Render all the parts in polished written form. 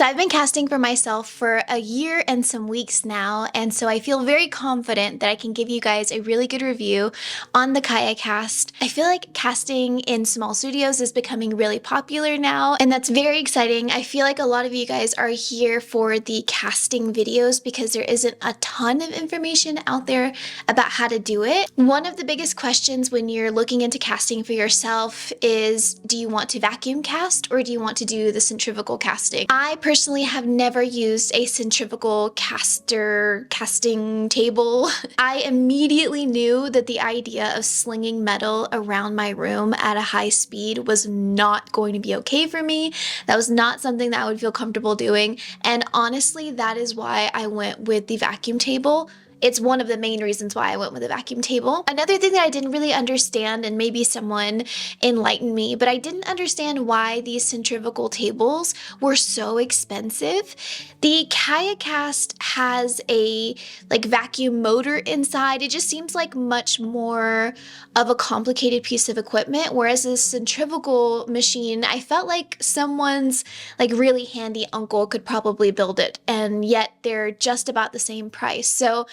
So I've been casting for myself for a year and some weeks now, and so I feel very confident that I can give you guys a really good review on the KayaCast. I feel like casting in small studios is becoming really popular now, and that's very exciting. I feel like a lot of you guys are here for the casting videos because there isn't a ton of information out there about how to do it. One of the biggest questions when you're looking into casting for yourself is, do you want to vacuum cast or do you want to do the centrifugal casting? I personally have never used a centrifugal casting table. I immediately knew that the idea of slinging metal around my room at a high speed was not going to be okay for me. That was not something that I would feel comfortable doing. And honestly, that is why I went with the vacuum table. It's one of the main reasons why I went with a vacuum table. Another thing that I didn't really understand, and maybe someone enlightened me, but I didn't understand why these centrifugal tables were so expensive. The KayaCast has a vacuum motor inside. It just seems like much more of a complicated piece of equipment, whereas this centrifugal machine, I felt like someone's really handy uncle could probably build it, and yet they're just about the same price. So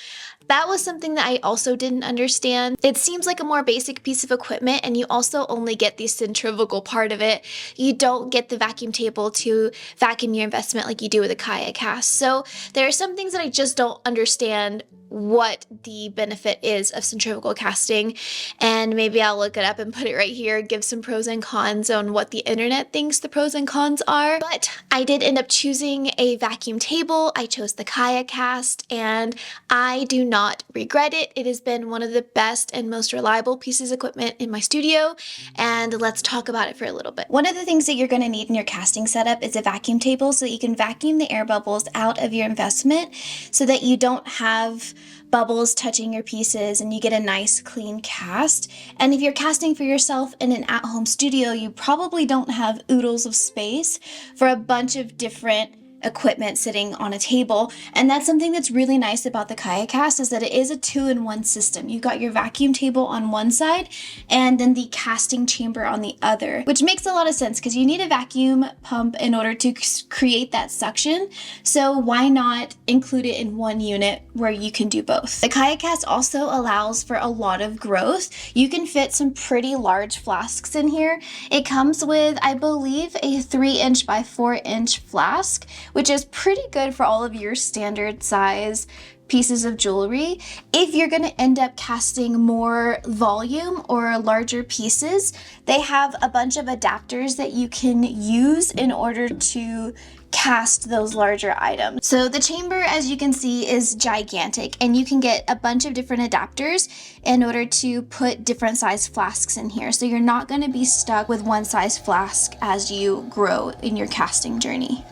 that was something that I also didn't understand. It seems like a more basic piece of equipment, and you also only get the centrifugal part of it. You don't get the vacuum table to vacuum your investment like you do with a KayaCast. So there are some things that I just don't understand what the benefit is of centrifugal casting, and maybe I'll look it up and put it right here, give some pros and cons on what the internet thinks the pros and cons are. But I did end up choosing a vacuum table. I chose the KayaCast, and I do not regret it. It has been one of the best and most reliable pieces of equipment in my studio, and let's talk about it for a little bit. One of the things that you're going to need in your casting setup is a vacuum table so that you can vacuum the air bubbles out of your investment so that you don't have bubbles touching your pieces and you get a nice clean cast. And if you're casting for yourself in an at-home studio, you probably don't have oodles of space for a bunch of different equipment sitting on a table. And that's something that's really nice about the KayaCast, is that it is a 2-in-1 system. You've got your vacuum table on one side and then the casting chamber on the other, which makes a lot of sense because you need a vacuum pump in order to create that suction. So why not include it in one unit where you can do both? The KayaCast also allows for a lot of growth. You can fit some pretty large flasks in here. It comes with, I believe, a 3-inch by 4-inch flask, which is pretty good for all of your standard size pieces of jewelry. If you're going to end up casting more volume or larger pieces, they have a bunch of adapters that you can use in order to cast those larger items. So the chamber, as you can see, is gigantic, and you can get a bunch of different adapters in order to put different size flasks in here. So you're not going to be stuck with one size flask as you grow in your casting journey.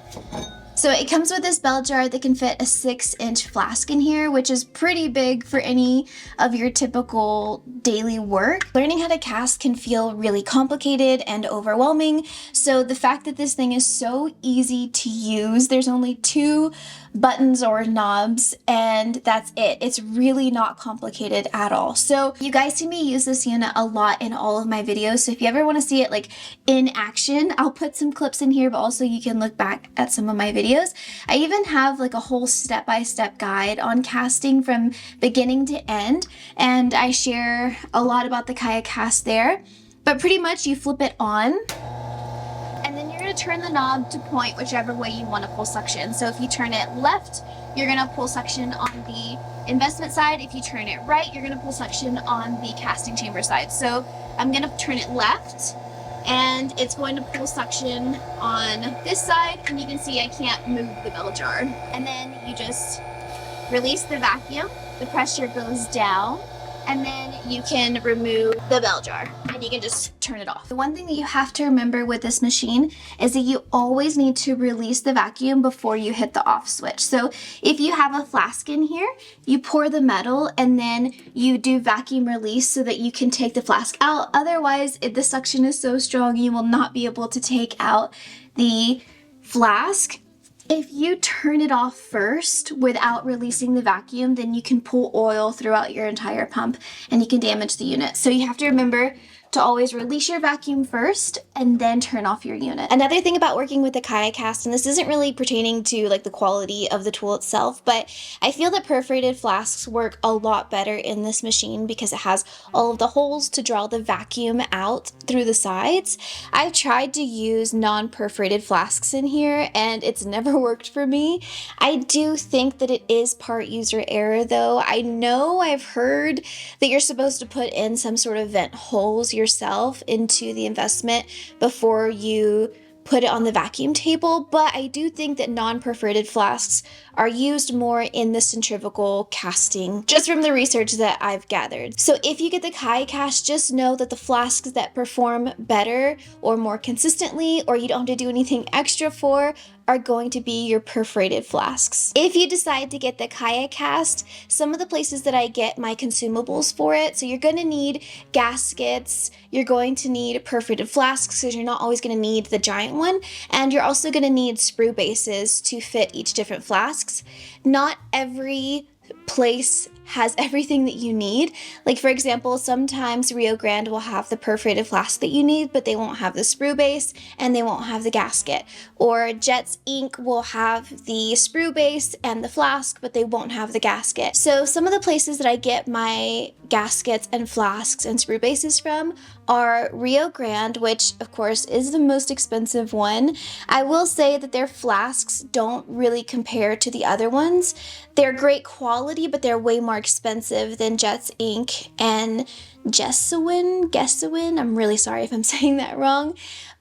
So it comes with this bell jar that can fit a 6-inch flask in here, which is pretty big for any of your typical daily work. Learning how to cast can feel really complicated and overwhelming. So the fact that this thing is so easy to use, there's only 2 buttons or knobs, and that's it. It's really not complicated at all. So you guys see me use this unit a lot in all of my videos. So if you ever want to see it in action, I'll put some clips in here, but also you can look back at some of my videos. I even have a whole step-by-step guide on casting from beginning to end, and I share a lot about the KayaCast there. But pretty much you flip it on, and then you're going to turn the knob to point whichever way you want to pull suction. So if you turn it left, you're going to pull suction on the investment side. If you turn it right, you're going to pull suction on the casting chamber side. So I'm going to turn it left, and it's going to pull suction on this side, and you can see I can't move the bell jar. And then you just release the vacuum, the pressure goes down, and then you can remove the bell jar and you can just turn it off. The one thing that you have to remember with this machine is that you always need to release the vacuum before you hit the off switch. So if you have a flask in here, you pour the metal and then you do vacuum release so that you can take the flask out. Otherwise, the suction is so strong you will not be able to take out the flask. If you turn it off first without releasing the vacuum, then you can pull oil throughout your entire pump and you can damage the unit. So you have to remember to always release your vacuum first and then turn off your unit. Another thing about working with the KayaCast, and this isn't really pertaining to like the quality of the tool itself, but I feel that perforated flasks work a lot better in this machine because it has all of the holes to draw the vacuum out through the sides. I've tried to use non-perforated flasks in here and it's never worked for me. I do think that it is part user error though. I know I've heard that you're supposed to put in some sort of vent holes yourself into the investment before you put it on the vacuum table, but I do think that non-perforated flasks are used more in the centrifugal casting, just from the research that I've gathered. So if you get the KayaCast, just know that the flasks that perform better or more consistently, or you don't have to do anything extra for, are going to be your perforated flasks. If you decide to get the KayaCast, some of the places that I get my consumables for it, so you're gonna need gaskets, you're going to need perforated flasks because you're not always gonna need the giant one, and you're also gonna need sprue bases to fit each different flasks. Not every place has everything that you need. Like for example, sometimes Rio Grande will have the perforated flask that you need, but they won't have the sprue base and they won't have the gasket. Or Jet's Ink will have the sprue base and the flask, but they won't have the gasket. So some of the places that I get my gaskets and flasks and sprue bases from are Rio Grande, which of course is the most expensive one. I will say that their flasks don't really compare to the other ones. They're great quality, but they're way more expensive than Jet's Ink and Guessawin. I'm really sorry if I'm saying that wrong.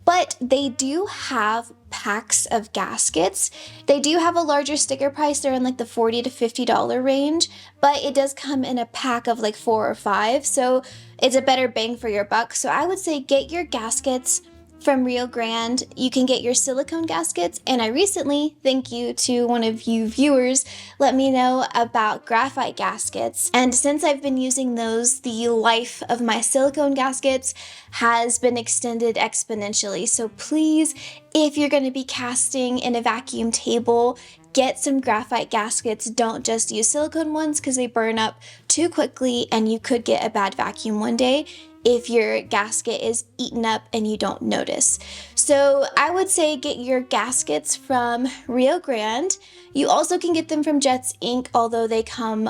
But they do have packs of gaskets. They do have a larger sticker price. They're in like the $40 to $50 range, but it does come in a pack of like 4 or 5. So it's a better bang for your buck. So I would say get your gaskets from Rio Grande. You can get your silicone gaskets, and I recently, thank you to one of you viewers, let me know about graphite gaskets. And since I've been using those, the life of my silicone gaskets has been extended exponentially. So please, if you're going to be casting in a vacuum table, get some graphite gaskets. Don't just use silicone ones because they burn up too quickly and you could get a bad vacuum one day if your gasket is eaten up and you don't notice. So I would say get your gaskets from Rio Grande. You also can get them from Jet's Ink, although they come,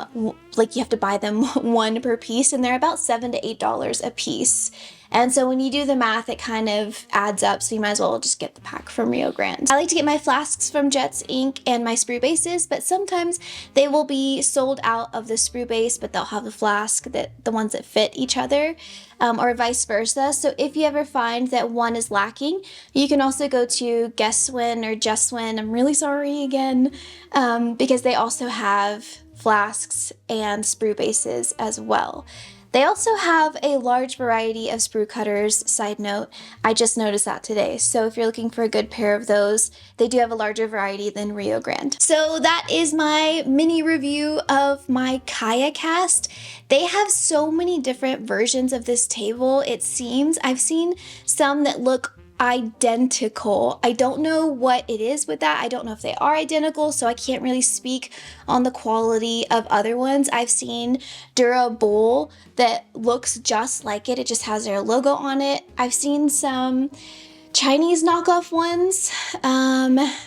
like you have to buy them one per piece, and they're about $7 to $8 a piece. And so when you do the math, it kind of adds up, so you might as well just get the pack from Rio Grande. I like to get my flasks from Jet's Ink and my sprue bases, but sometimes they will be sold out of the sprue base, but they'll have the flask, the ones that fit each other, or vice versa. So if you ever find that one is lacking, you can also go to Guesswin or Justwin. I'm really sorry again, because they also have flasks and sprue bases as well. They also have a large variety of sprue cutters. Side note, I just noticed that today. So if you're looking for a good pair of those, they do have a larger variety than Rio Grande. So that is my mini review of my KayaCast. They have so many different versions of this table, it seems. I've seen some that look identical. I don't know what it is with that. I don't know if they are identical, so I can't really speak on the quality of other ones. I've seen Durable that looks just like it. It just has their logo on it. I've seen some Chinese knockoff ones.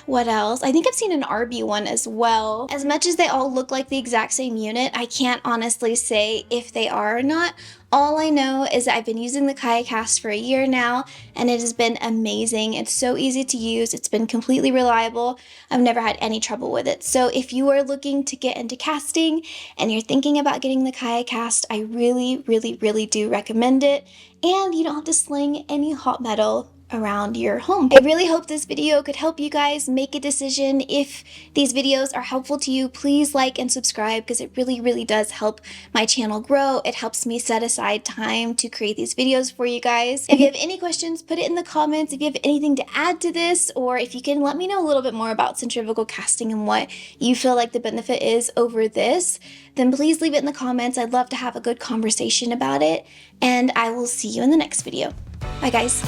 What else? I think I've seen an Arby one as well. As much as they all look like the exact same unit, I can't honestly say if they are or not. All I know is that I've been using the KayaCast for a year now, and it has been amazing. It's so easy to use. It's been completely reliable. I've never had any trouble with it. So if you are looking to get into casting and you're thinking about getting the KayaCast, I really, really, really do recommend it. And you don't have to sling any hot metal around your home. I really hope this video could help you guys make a decision. If these videos are helpful to you, please like and subscribe because it really, really does help my channel grow. It helps me set aside time to create these videos for you guys. If you have any questions, put it in the comments. If you have anything to add to this, or if you can let me know a little bit more about centrifugal casting and what you feel like the benefit is over this, then please leave it in the comments. I'd love to have a good conversation about it, and I will see you in the next video. Bye guys.